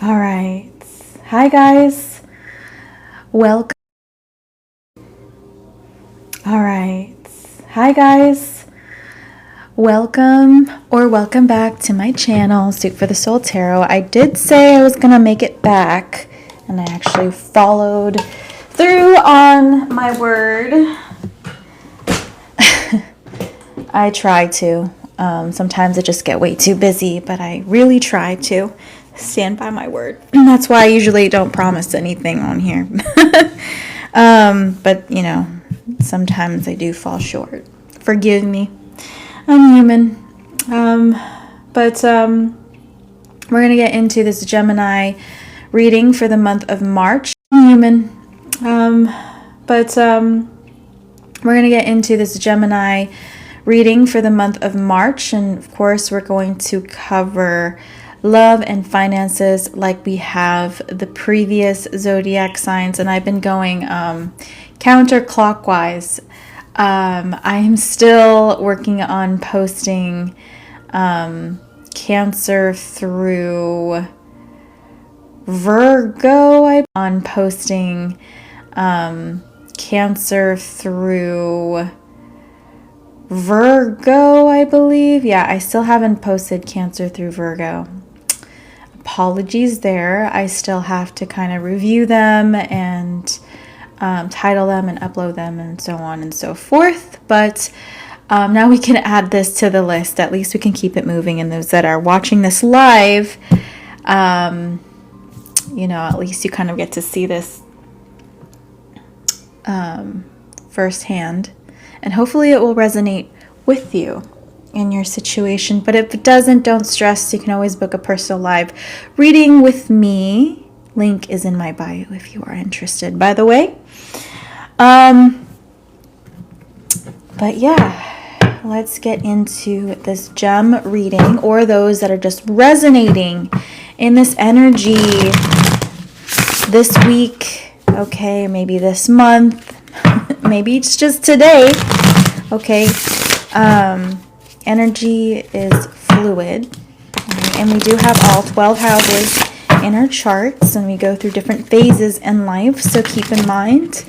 All right. Hi, guys. Welcome. All right. Hi, guys. Welcome back to my channel, Soup for the Soul Tarot. I did say I was going to make it back, and I actually followed through on my word. I try to. Sometimes I just get way too busy, but I really try to stand by my word. That's why I usually don't promise anything on here. But, you know, sometimes I do fall short. Forgive me. I'm human. But we're going to get into this Gemini reading for the month of March. I'm human. But we're going to get into this Gemini reading for the month of March, and of course we're going to cover love and finances like we have the previous zodiac signs, and I've been going counterclockwise. I am still working on posting Cancer through Virgo. Cancer through Virgo, I believe. Yeah, I still haven't posted Cancer through Virgo. Apologies there. I still have to kind of review them and title them and upload them and so on and so forth. But now we can add this to the list. At least we can keep it moving. And those that are watching this live, you know, at least you kind of get to see this firsthand. And hopefully it will resonate with you in your situation. But if it doesn't, don't stress. You can always book a personal live reading with me. Link is in my bio if you are interested, by the way. But yeah, let's get into this gem reading, or those that are just resonating in this energy this week. Okay, maybe this month. Maybe it's just today. Okay. Energy is fluid. Right? And we do have all 12 houses in our charts, and we go through different phases in life. So keep in mind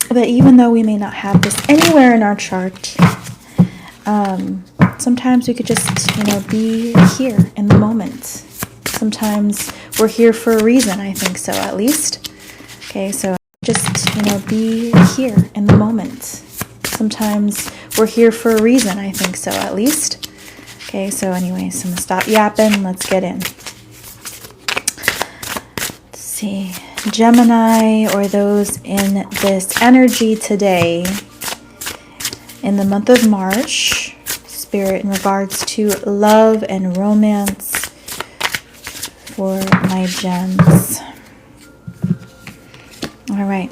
that even though we may not have this anywhere in our chart, sometimes we could just, you know, be here in the moment. Sometimes we're here for a reason, I think so, at least. Okay, so just, you know, be here in the moment. Sometimes we're here for a reason, I think so, at least. Okay, so anyways, I'm going to stop yapping. Let's get in. Let's see. Gemini, or those in this energy today, in the month of March, Spirit, in regards to love and romance for my gems. All right.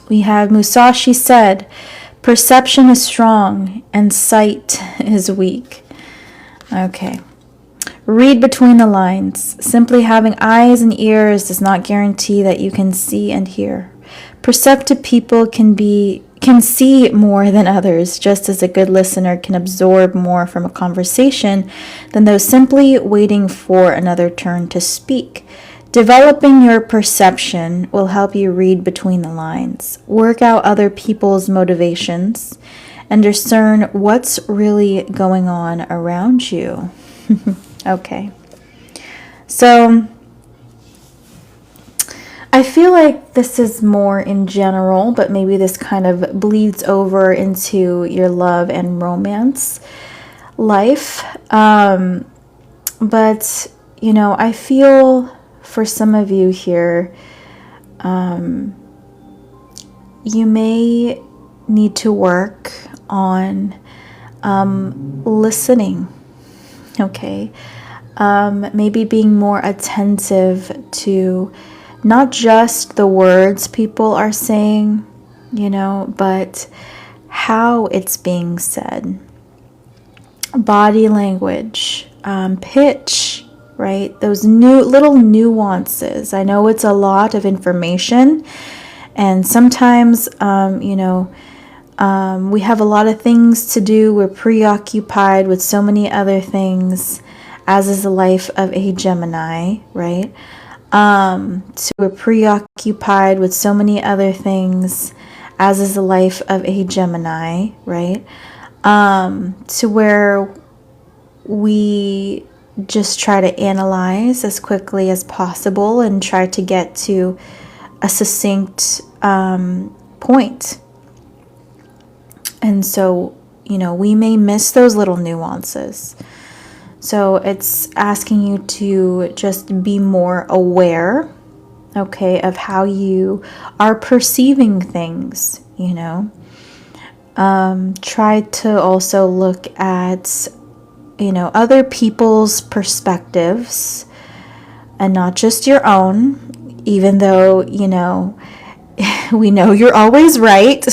We have Musashi said, perception is strong and sight is weak. Okay. Read between the lines. Simply having eyes and ears does not guarantee that you can see and hear. Perceptive people can see more than others, just as a good listener can absorb more from a conversation than those simply waiting for another turn to speak. Developing your perception will help you read between the lines, work out other people's motivations, and discern what's really going on around you. Okay. So I feel like this is more in general, but maybe this kind of bleeds over into your love and romance life. But, you know, I feel for some of you here, you may need to work on listening, okay? Maybe being more attentive to not just the words people are saying, you know, but how it's being said. Body language, pitch, right? Those little nuances. I know it's a lot of information, and sometimes, you know, we have a lot of things to do. We're preoccupied with so many other things as is the life of a Gemini, right? So we're preoccupied with so many other things, as is the life of a Gemini, right? To where we just try to analyze as quickly as possible and try to get to a succinct point. And so, you know, we may miss those little nuances. So it's asking you to just be more aware, okay, of how you are perceiving things, you know. Try to also look at, you know, other people's perspectives and not just your own, even though, you know, we know you're always right.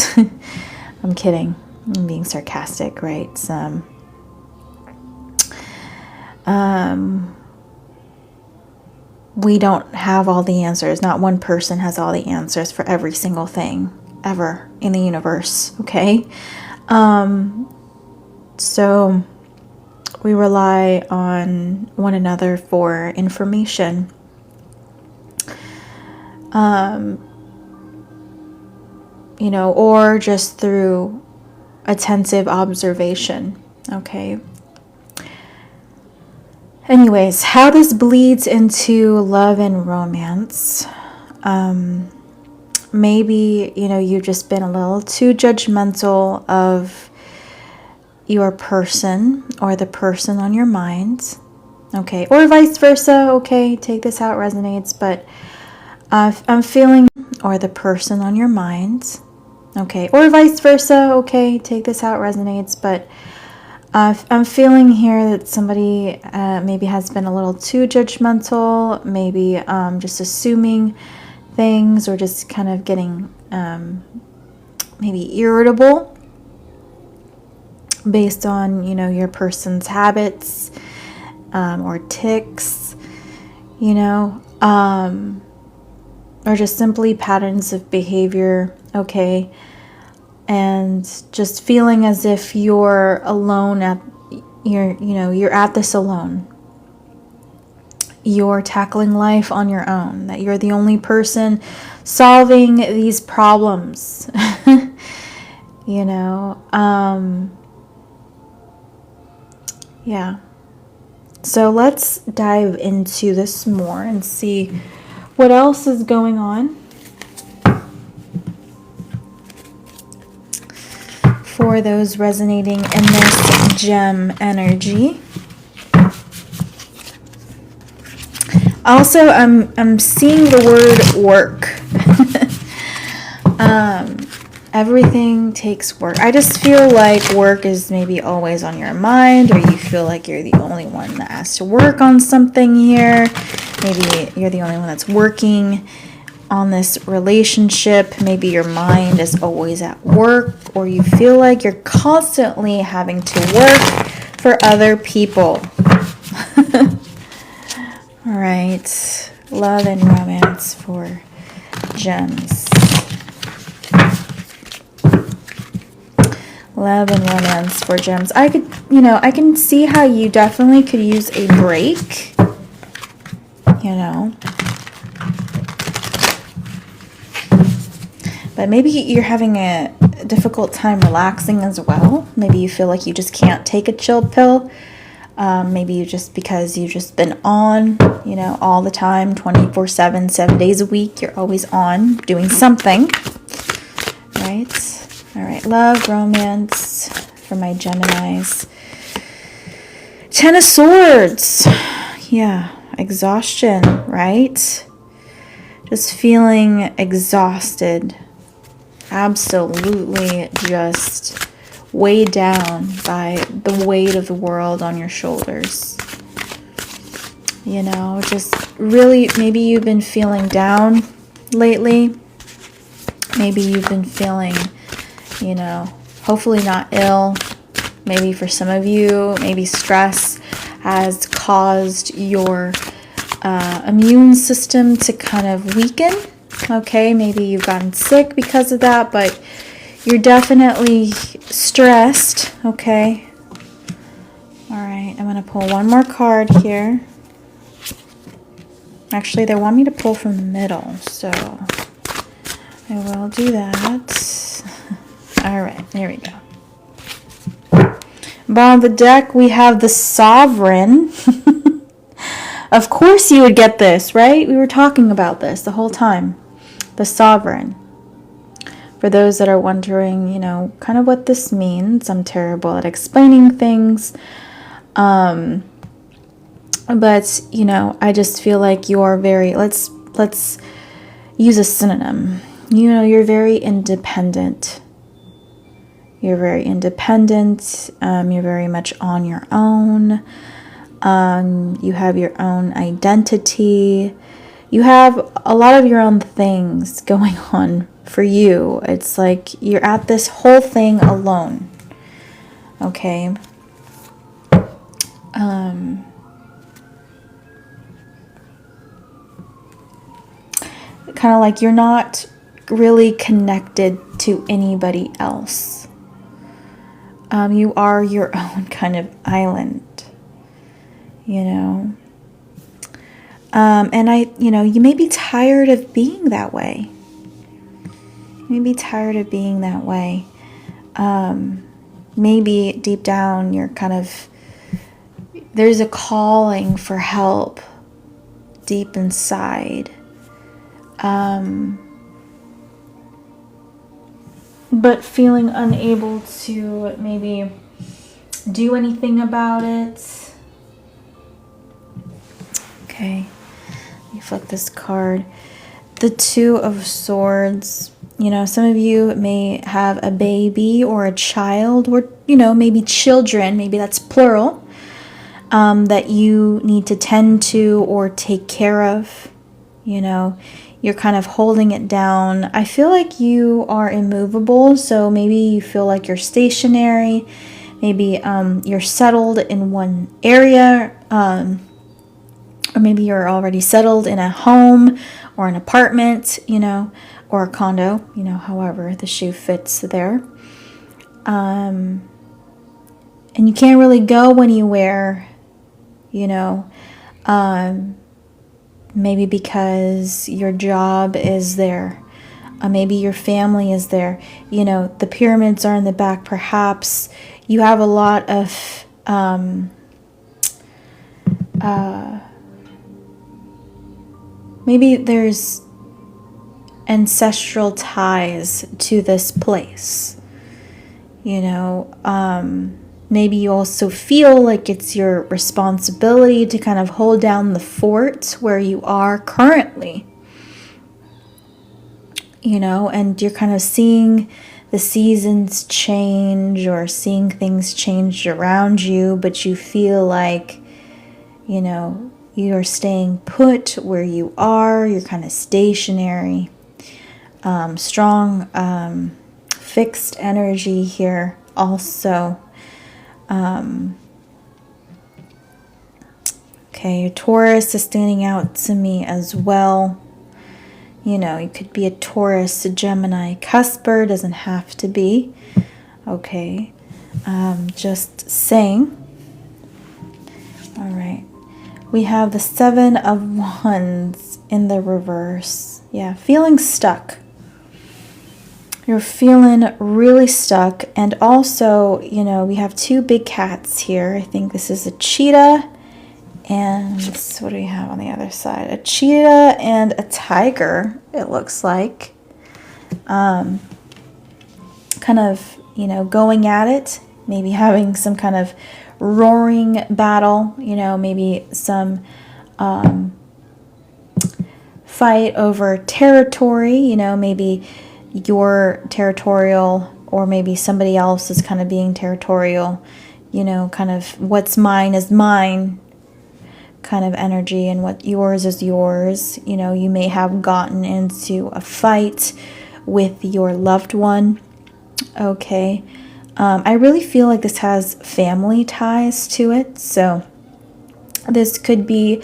I'm kidding. I'm being sarcastic, right? We don't have all the answers. Not one person has all the answers for every single thing ever in the universe, okay? So we rely on one another for information. You know, or just through attentive observation, okay? Anyways, how this bleeds into love and romance. Maybe, you know, you've just been a little too judgmental of your person or the person on your mind, okay? Or vice versa, okay? Take this how it resonates, but I'm feeling, or the person on your mind, okay? Or vice versa, okay? Take this how it resonates, but I'm feeling here that somebody maybe has been a little too judgmental, maybe just assuming things, or just kind of getting maybe irritable based on, you know, your person's habits or tics, you know, or just simply patterns of behavior, okay? And just feeling as if you're alone you're at this alone. You're tackling life on your own, that you're the only person solving these problems. You know, yeah. So let's dive into this more and see what else is going on for those resonating in this gem energy. Also, I'm seeing the word work. Everything takes work. I just feel like work is maybe always on your mind, or you feel like you're the only one that has to work on something here. Maybe you're the only one that's working on this relationship. Maybe your mind is always at work, or you feel like you're constantly having to work for other people. All right, love and romance for gems. Love and romance for gems. I can see how you definitely could use a break, you know. But maybe you're having a difficult time relaxing as well. Maybe you feel like you just can't take a chill pill. Maybe because you've just been on, you know, all the time, 24/7, 7 days a week. You're always on doing something, right? All right, love, romance for my Geminis. 10 of Swords. Yeah, exhaustion, right? Just feeling exhausted. Absolutely just weighed down by the weight of the world on your shoulders. You know, just really, maybe you've been feeling down lately. Maybe you've been feeling, you know, hopefully not ill. Maybe for some of you, maybe stress has caused your immune system to kind of weaken. Okay, maybe you've gotten sick because of that, but you're definitely stressed, okay? All right. right, I'm going to pull one more card here. Actually, they want me to pull from the middle, so I will do that. All right, there we go. Bottom of the deck, we have the Sovereign. Of course you would get this, right? We were talking about this the whole time. The Sovereign. For those that are wondering, you know, kind of what this means, I'm terrible at explaining things. But, you know, I just feel like you're very, let's use a synonym. You know, you're very independent. You're very independent. You're very much on your own. You have your own identity. You have a lot of your own things going on for you. It's like you're at this whole thing alone. Okay. Kind of like you're not really connected to anybody else. You are your own kind of island, you know. And you may be tired of being that way. You may be tired of being that way. Maybe deep down you're kind of, there's a calling for help deep inside. But feeling unable to maybe do anything about it. Okay, let me flip this card. The Two of Swords. You know, some of you may have a baby or a child, or, you know, maybe children, maybe that's plural, that you need to tend to or take care of. You know, you're kind of holding it down. I feel like you are immovable, so maybe you feel like you're stationary. Maybe you're settled in one area, or maybe you're already settled in a home or an apartment, you know, or a condo, you know, however the shoe fits there. And you can't really go anywhere, you know, maybe because your job is there. Maybe your family is there. You know, the pyramids are in the back. Perhaps you have a lot of maybe there's ancestral ties to this place. You know, maybe you also feel like it's your responsibility to kind of hold down the fort where you are currently. You know, and you're kind of seeing the seasons change or seeing things change around you, but you feel like, you know, you're staying put where you are. You're kind of stationary. Strong, fixed energy here also. Okay, your Taurus is standing out to me as well. You know, you could be a Taurus, a Gemini, Cusper, doesn't have to be. Okay, just saying. All right, we have the Seven of Wands in the reverse. Yeah, feeling stuck. You're feeling really stuck. And also, you know, we have two big cats here. I think this is a cheetah. And what do we have on the other side? A cheetah and a tiger, it looks like. Kind of, you know, going at it. Maybe having some kind of roaring battle. You know, maybe some fight over territory. You know, maybe you're territorial, or maybe somebody else is kind of being territorial. You know, kind of what's mine is mine kind of energy, and what yours is yours. You know, you may have gotten into a fight with your loved one. Okay. I really feel like this has family ties to it. So this could be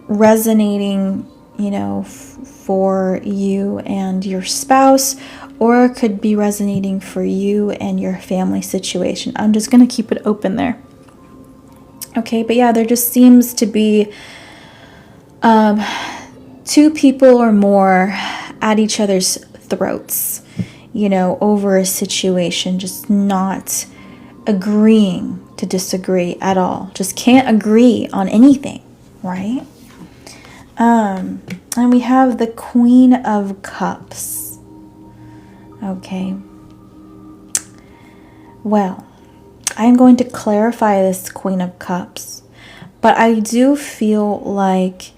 resonating, you know, for you and your spouse, or it could be resonating for you and your family situation. I'm just going to keep it open there. Okay, but yeah, there just seems to be two people or more at each other's throats, you know, over a situation, just not agreeing to disagree at all. Just can't agree on anything, right? And we have the Queen of Cups. Okay. Well, I'm going to clarify this Queen of Cups, but I do feel like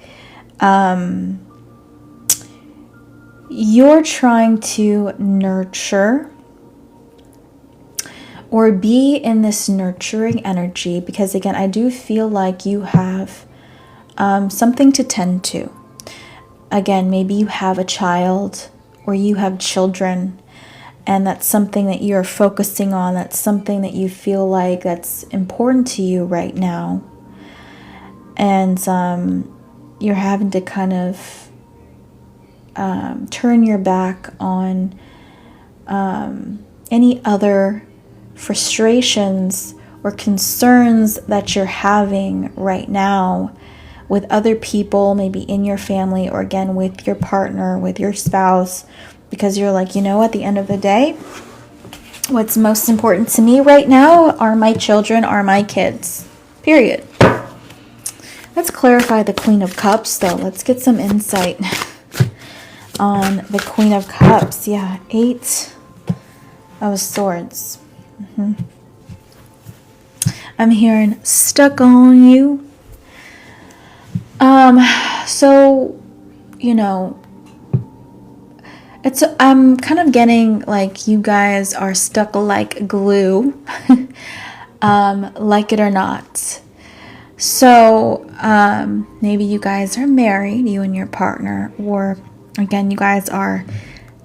you're trying to nurture or be in this nurturing energy, because again, I do feel like you have something to tend to. Again, maybe you have a child or you have children, and that's something that you're focusing on. That's something that you feel like that's important to you right now. And you're having to kind of turn your back on any other frustrations or concerns that you're having right now with other people, maybe in your family, or again with your partner, with your spouse, because you're like, you know, at the end of the day, what's most important to me right now are my children, are my kids, period. Let's clarify the Queen of Cups, though. Let's get some insight on the Queen of Cups. Yeah, 8 of Swords. I'm hearing stuck on you. So, you know, I'm kind of getting like you guys are stuck like glue, like it or not. So, maybe you guys are married, you and your partner, or again, you guys are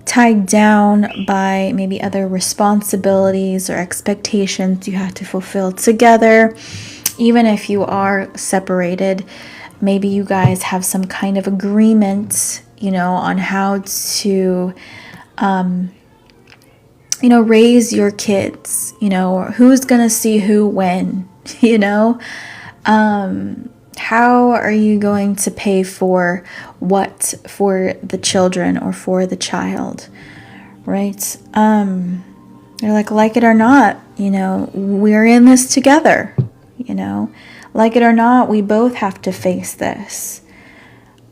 tied down by maybe other responsibilities or expectations you have to fulfill together. Even if you are separated, maybe you guys have some kind of agreement, you know, on how to, you know, raise your kids, you know, or who's going to see who when, you know. How are you going to pay for what for the children or for the child, right? They're like it or not, you know, we're in this together, you know, like it or not, we both have to face this.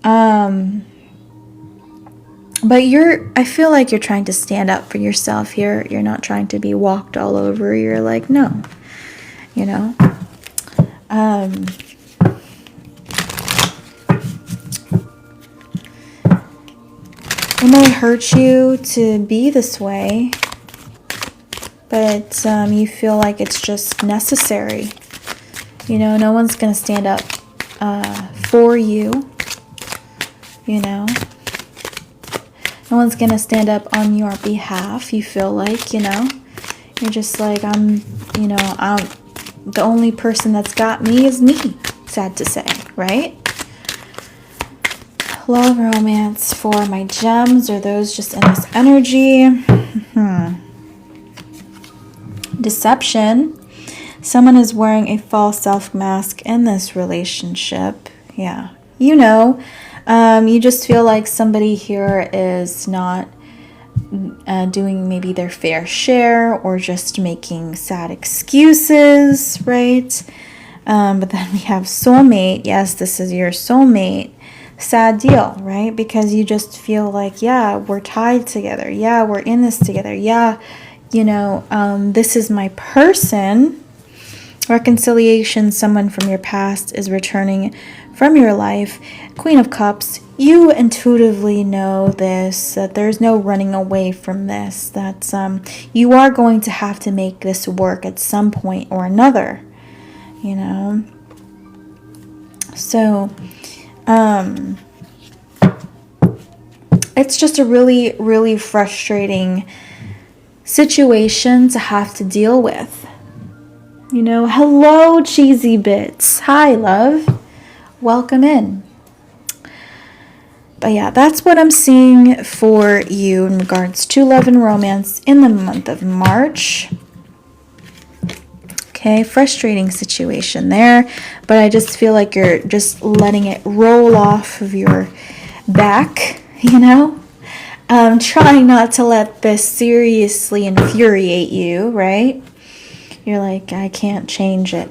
But I feel like you're trying to stand up for yourself here. You're not trying to be walked all over. You're like, no, you know. It may hurt you to be this way, but you feel like it's just necessary. You know, no one's going to stand up for you, you know. No one's going to stand up on your behalf. You feel like, you know, you're just like, I'm the only person that's got me is me, sad to say, right? Love, romance for my gems, or those just in this energy. Deception. Someone is wearing a false self mask in this relationship. Yeah, you know, you just feel like somebody here is not doing maybe their fair share, or just making sad excuses, right? But then we have soulmate. Yes, this is your soulmate. Sad deal, right? Because you just feel like, yeah, we're tied together. Yeah, we're in this together. Yeah, you know, this is my person. Reconciliation, someone from your past is returning from your life. Queen of Cups, you intuitively know this, that there's no running away from this, that you are going to have to make this work at some point or another, you know. So, it's just a really, really frustrating situation to have to deal with. You know, hello, cheesy bits. Hi, love. Welcome in. But yeah, that's what I'm seeing for you in regards to love and romance in the month of March. Okay, frustrating situation there, but I just feel like you're just letting it roll off of your back, trying not to let this seriously infuriate you, right? You're like, I can't change it.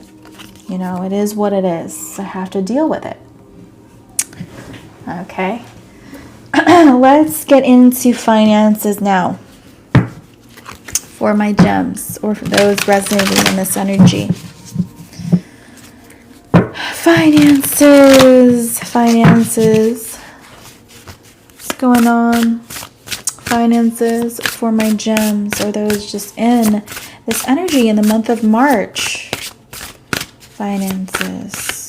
It is what it is. I have to deal with it. Okay. Let's get into finances now for my gems, or for those resonating in this energy. Finances. What's going on? Finances for my gems, or those just in this energy in the month of March. Finances.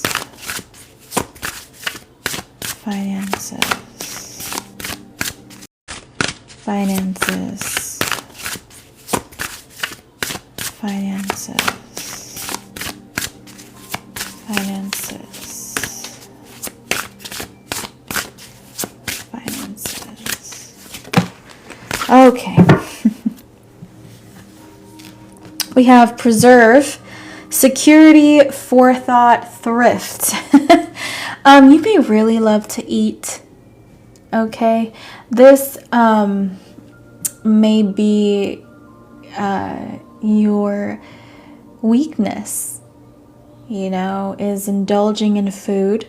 Okay. We have preserve, security, forethought, thrift. You may really love to eat. Okay. This may be your weakness, is indulging in food.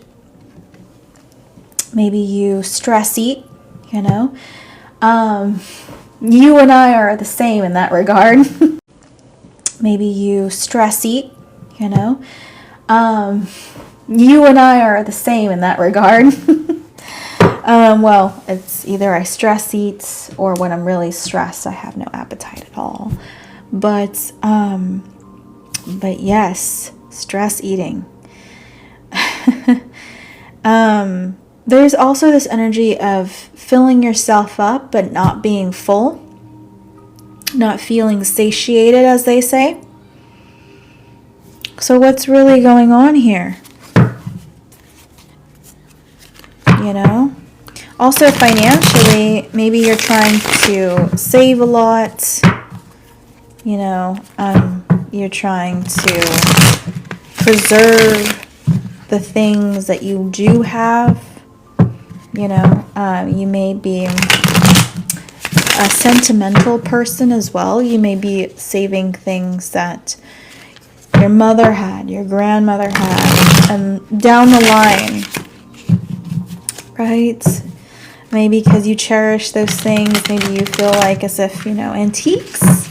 Maybe you stress eat, You and I are the same in that regard. Maybe you stress eat, You and I are the same in that regard. Well, it's either I stress eat, or when I'm really stressed, I have no appetite at all. But yes, stress eating. There's also this energy of filling yourself up, but not being full. Not feeling satiated, as they say. So what's really going on here? Also financially, maybe you're trying to save a lot. You're trying to preserve the things that you do have. You may be a sentimental person as well. You may be saving things that your mother had, your grandmother had, and down the line, right? Maybe because you cherish those things. Maybe you feel like as if, antiques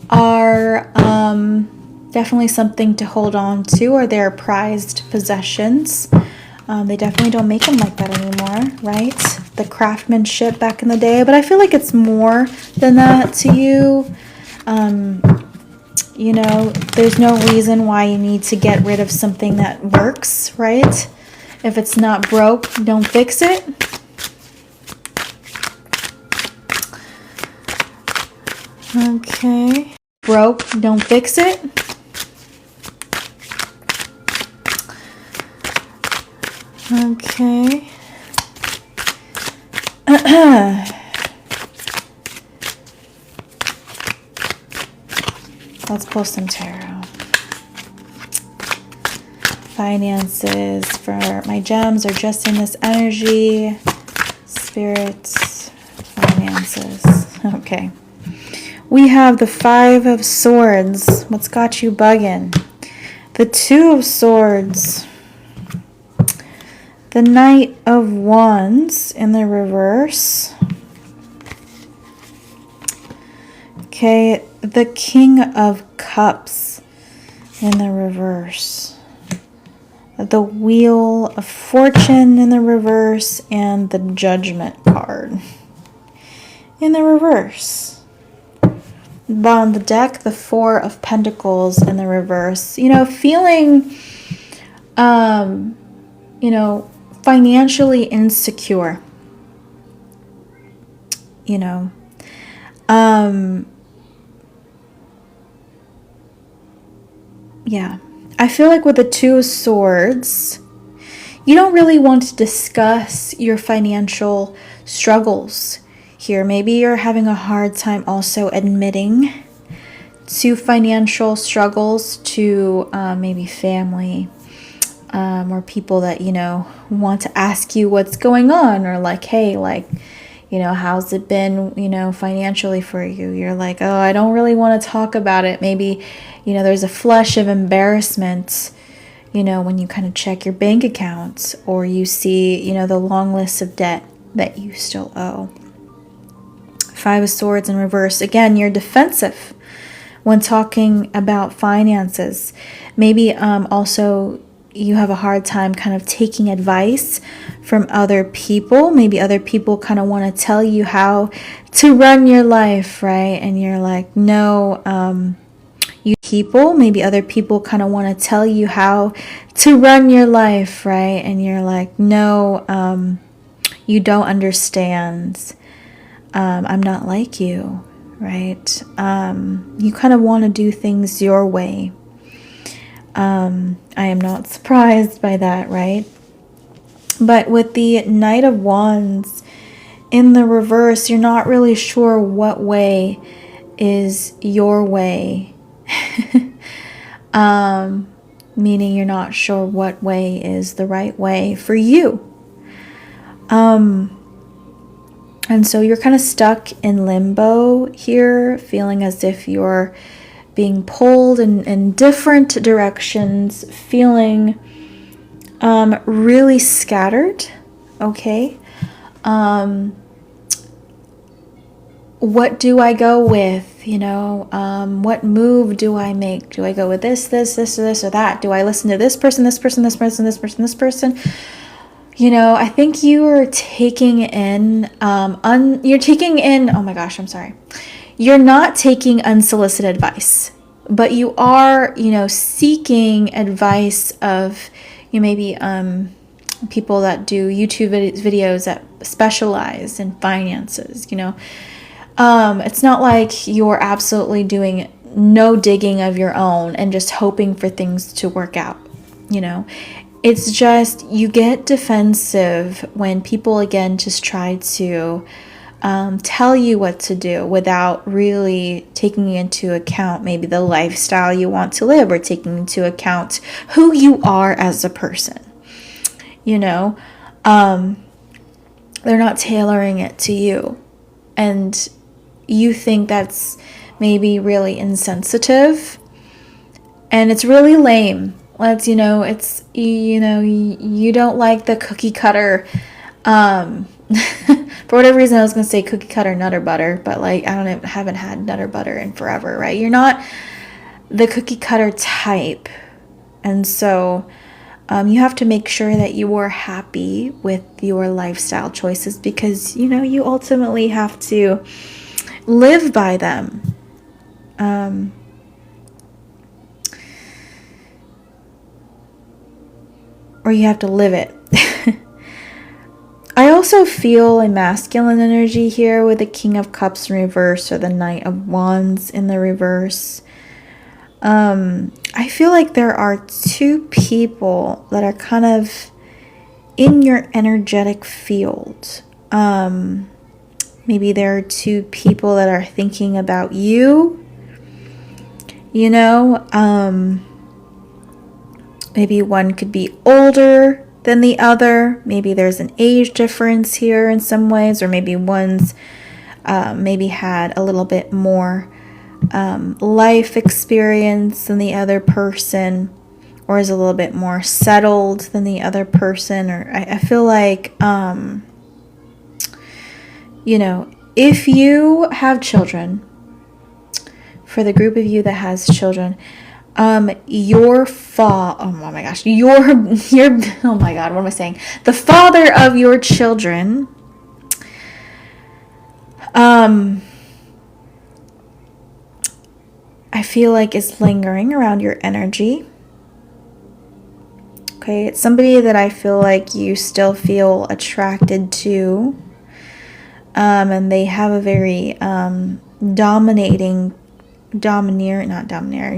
are definitely something to hold on to, or they're prized possessions. They definitely don't make them like that anymore, right? The craftsmanship back in the day. But I feel like it's more than that to you. There's no reason why you need to get rid of something that works, right? If it's not broke, don't fix it. Okay. Broke, don't fix it. Okay. Let's pull some tarot. Finances for my gems are just in this energy. Spirits, finances. Okay. We have the 5 of Swords. What's got you bugging? The 2 of Swords. The Knight of Wands in the reverse. Okay, the King of Cups in the reverse. The Wheel of Fortune in the reverse, and the Judgment card in the reverse. On the deck, the 4 of Pentacles in the reverse. Feeling, financially insecure. Yeah. I feel like with the 2 of Swords, you don't really want to discuss your financial struggles here. Maybe you're having a hard time also admitting to financial struggles, to maybe family, or people that, you know, want to ask you what's going on, or like, hey, like, you know, how's it been, you know, financially for you? You're like, oh, I don't really want to talk about it. Maybe, you know, there's a flush of embarrassment, you know, when you kind of check your bank accounts, or you see, you know, the long list of debt that you still owe. Five of Swords in reverse. Again, you're defensive when talking about finances. Maybe also you have a hard time kind of taking advice from other people. Maybe other people kind of want to tell you how to run your life, right? And you're like, no, maybe other people kind of want to tell you how to run your life, right? And you're like, no, you don't understand. I'm not like you, right? You kind of want to do things your way. I am not surprised by that, right? But with the Knight of Wands in the reverse, you're not really sure what way is your way. Meaning you're not sure what way is the right way for you. And so you're kind of stuck in limbo here, feeling as if you're being pulled in different directions, feeling really scattered, okay? What do I go with, you know? What move do I make? Do I go with this, or that? Do I listen to this person, this person, this person, this person, this person? You know, I think you are taking in, oh my gosh, I'm sorry. You're not taking unsolicited advice, but you are, you know, seeking advice of, you maybe people that do YouTube videos that specialize in finances, you know. It's not like you're absolutely doing no digging of your own and just hoping for things to work out, you know. It's just you get defensive when people, again, just try to tell you what to do without really taking into account maybe the lifestyle you want to live, or taking into account who you are as a person. You know, they're not tailoring it to you. And you think that's maybe really insensitive. And it's really lame. Let's, you know, it's, you know, you don't like the cookie cutter, for whatever reason I was going to say cookie cutter Nutter Butter, but like, haven't had Nutter Butter in forever, right? You're not the cookie cutter type. And so, you have to make sure that you are happy with your lifestyle choices, because, you know, you ultimately have to live by them. Or you have to live it. I also feel a masculine energy here with the King of Cups in reverse, or the Knight of Wands in the reverse. I feel like there are two people that are kind of in your energetic field. Maybe there are two people that are thinking about you. You know, maybe one could be older than the other. Maybe there's an age difference here in some ways, or maybe one's maybe had a little bit more life experience than the other person, or is a little bit more settled than the other person. Or I feel like, you know, if you have children, for the group of you that has children, oh my gosh, oh my God, what am I saying? The father of your children, I feel like is lingering around your energy. Okay, it's somebody that I feel like you still feel attracted to, and they have a very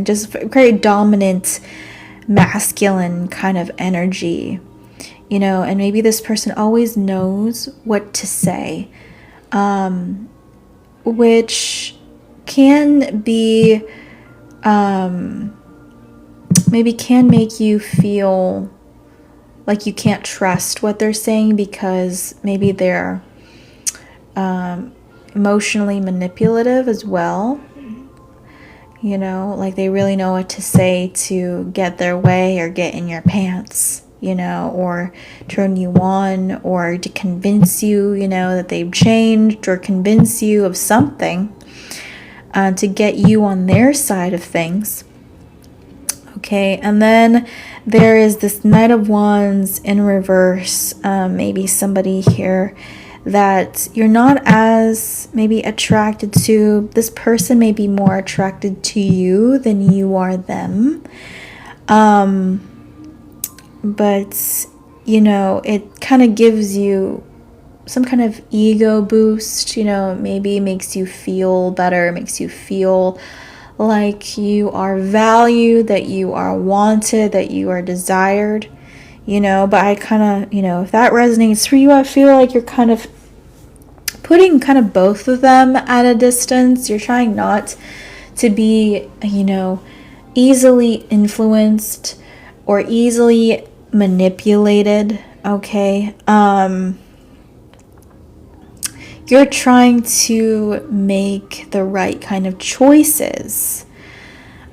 just very dominant masculine kind of energy, you know. And maybe this person always knows what to say, which can be maybe can make you feel like you can't trust what they're saying because maybe they're emotionally manipulative as well. You know, like they really know what to say to get their way or get in your pants, you know, or turn you on, or to convince you, you know, that they've changed, or convince you of something to get you on their side of things. Okay, and then there is this Knight of Wands in reverse. Maybe somebody here that you're not as maybe attracted to. This person may be more attracted to you than you are them. But, you know, it kind of gives you some kind of ego boost, you know, maybe makes you feel better, makes you feel like you are valued, that you are wanted, that you are desired, you know. But I kind of, you know, if that resonates for you, I feel like you're kind of putting kind of both of them at a distance. You're trying not to be, you know, easily influenced or easily manipulated, okay? You're trying to make the right kind of choices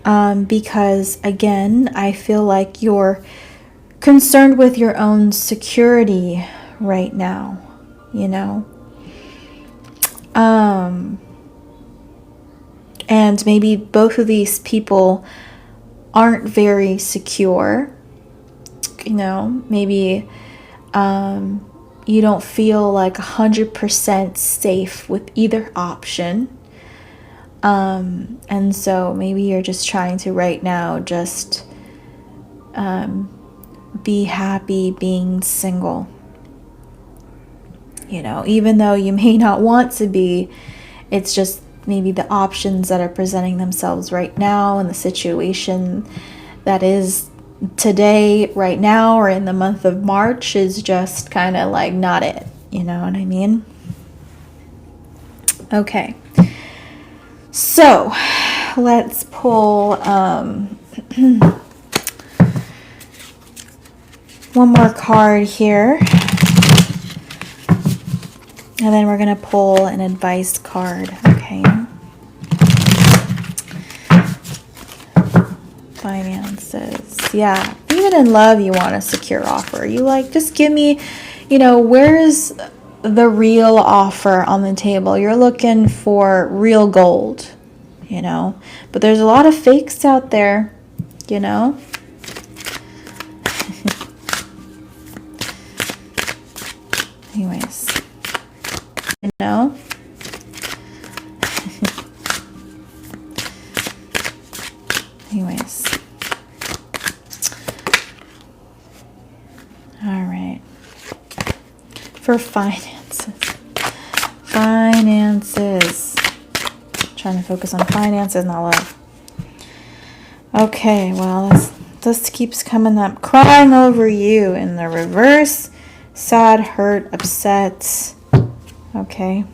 because, again, I feel like you're concerned with your own security right now, you know? And maybe both of these people aren't very secure, you know? Maybe you don't feel like 100% safe with either option. And so maybe you're just trying to right now just be happy being single. You know, even though you may not want to be, it's just maybe the options that are presenting themselves right now and the situation that is today, right now, or in the month of March is just kind of like not it. You know what I mean? Okay. So let's pull one more card here. And then we're going to pull an advice card, okay? Finances. Yeah, even in love, you want a secure offer. You like, just give me, you know, where's the real offer on the table? You're looking for real gold, you know? But there's a lot of fakes out there, you know? Anyways. You know? Anyways. All right. For finances. Finances. Trying to focus on finances, not love. Okay, well, this keeps coming up. Crying over you in the reverse. Sad, hurt, upset. Okay.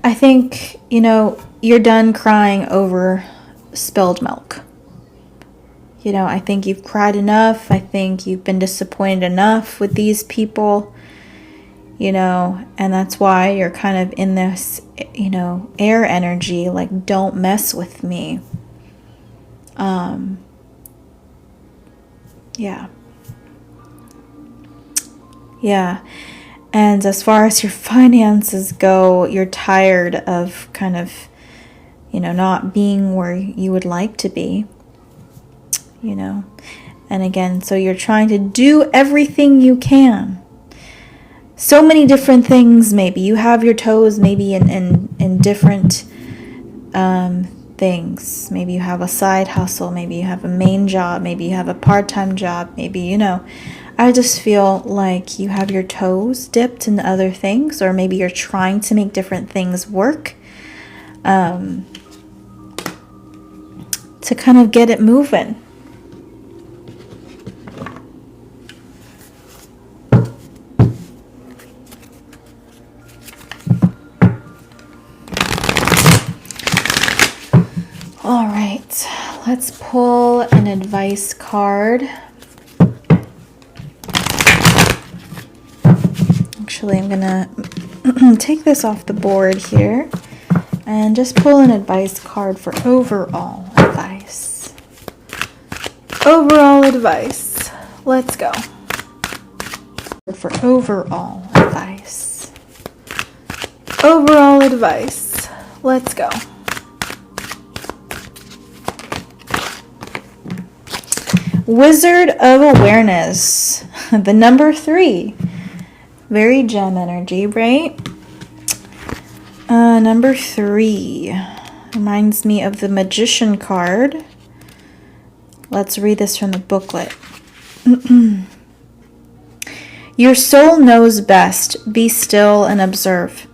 I think, you know, you're done crying over spilled milk. You know, I think you've cried enough. I think you've been disappointed enough with these people, you know, and that's why you're kind of in this, you know, air energy, like, don't mess with me. Yeah. Yeah. And as far as your finances go, you're tired of kind of, you know, not being where you would like to be, you know. And again, so you're trying to do everything you can. So many different things, maybe. You have your toes maybe in different things. Maybe you have a side hustle. Maybe you have a main job. Maybe you have a part-time job. Maybe, you know. I just feel like you have your toes dipped in other things, or maybe you're trying to make different things work to kind of get it moving. pull an advice card. Actually, I'm gonna take this off the board here and just pull an advice card for overall advice. Overall advice. Let's go. For overall advice. Overall advice. Let's go. Wizard of Awareness. The number 3. Very gem energy, right? Number 3 reminds me of the Magician card. Let's read this from the booklet. Your soul knows best. Be still and observe.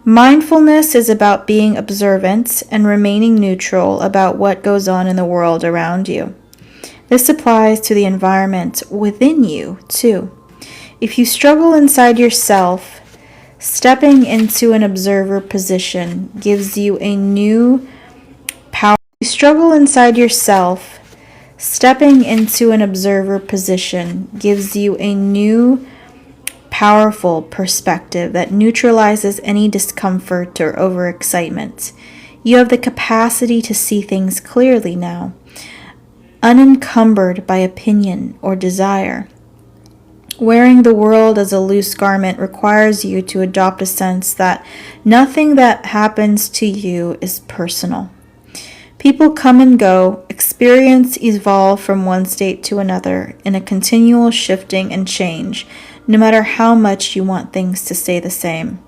Mindfulness is about being observant and remaining neutral about what goes on in the world around you. This applies to the environment within you, too. If you struggle inside yourself, stepping into an observer position gives you a new power. If you struggle inside yourself, stepping into an observer position gives you a new, powerful perspective that neutralizes any discomfort or overexcitement. You have the capacity to see things clearly now, unencumbered by opinion or desire. Wearing the world as a loose garment requires you to adopt a sense that nothing that happens to you is personal. People come and go, experience evolve from one state to another in a continual shifting and change, no matter how much you want things to stay the same.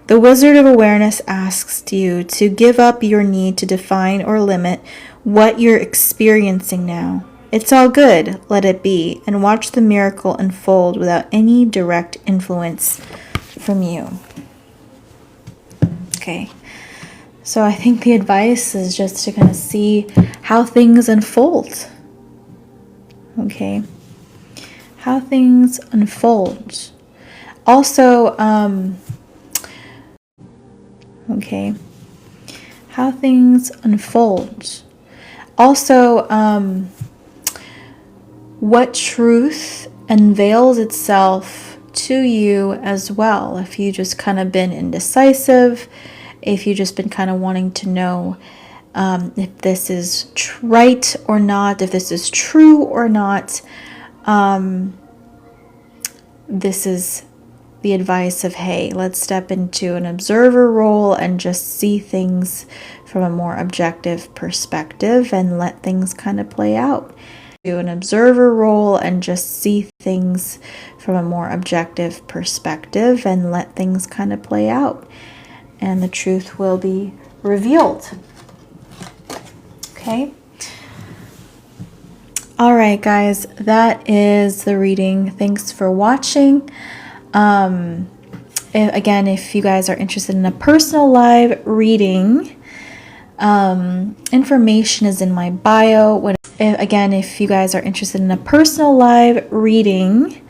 The Wizard of Awareness asks you to give up your need to define or limit what you're experiencing now. It's all good, let it be, and watch the miracle unfold without any direct influence from you. Okay, so I think the advice is just to kind of see how things unfold. Okay, how things unfold. Also, okay, how things unfold. Also, what truth unveils itself to you as well. If you just kind of been indecisive, if you just been kind of wanting to know if this is right or not, if this is true or not, this is the advice of, hey, let's step into an observer role and just see things from a more objective perspective and let things kind of play out. Do an observer role and just see things from a more objective perspective and let things kind of play out, and the truth will be revealed. Okay. All right, guys, that is the reading. Thanks for watching. If you guys are interested in a personal live reading, information is in my bio. If you guys are interested in a personal live reading,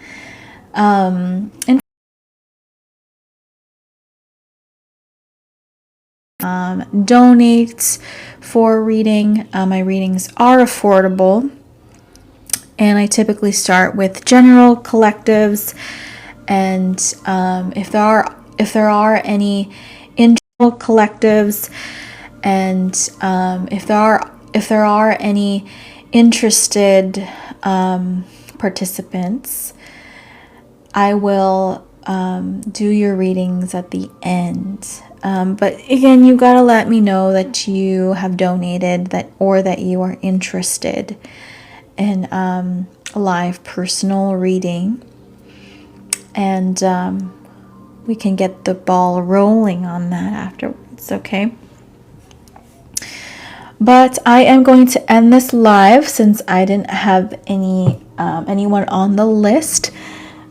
donate for reading. My readings are affordable, and I typically start with general collectives. And if there are any individual collectives, and if there are any interested participants, I will do your readings at the end. But again, you gotta let me know that you have donated, or that you are interested in a live personal reading, and we can get the ball rolling on that afterwards. Okay. But I am going to end this live since I didn't have anyone on the list.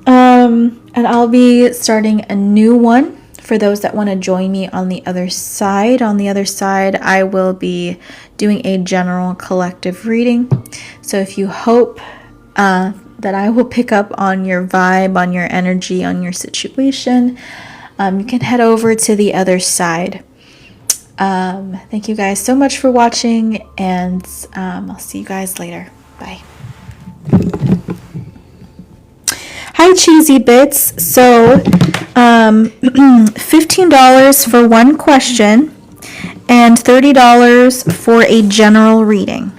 And I'll be starting a new one for those that want to join me on the other side. On the other side, I will be doing a general collective reading. So if you hope that I will pick up on your vibe, on your energy, on your situation, you can head over to the other side. Thank you guys so much for watching, and I'll see you guys later. Bye. Hi, Cheesy Bits. So, $15 for one question and $30 for a general reading.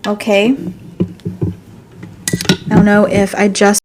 Okay. I don't know if I just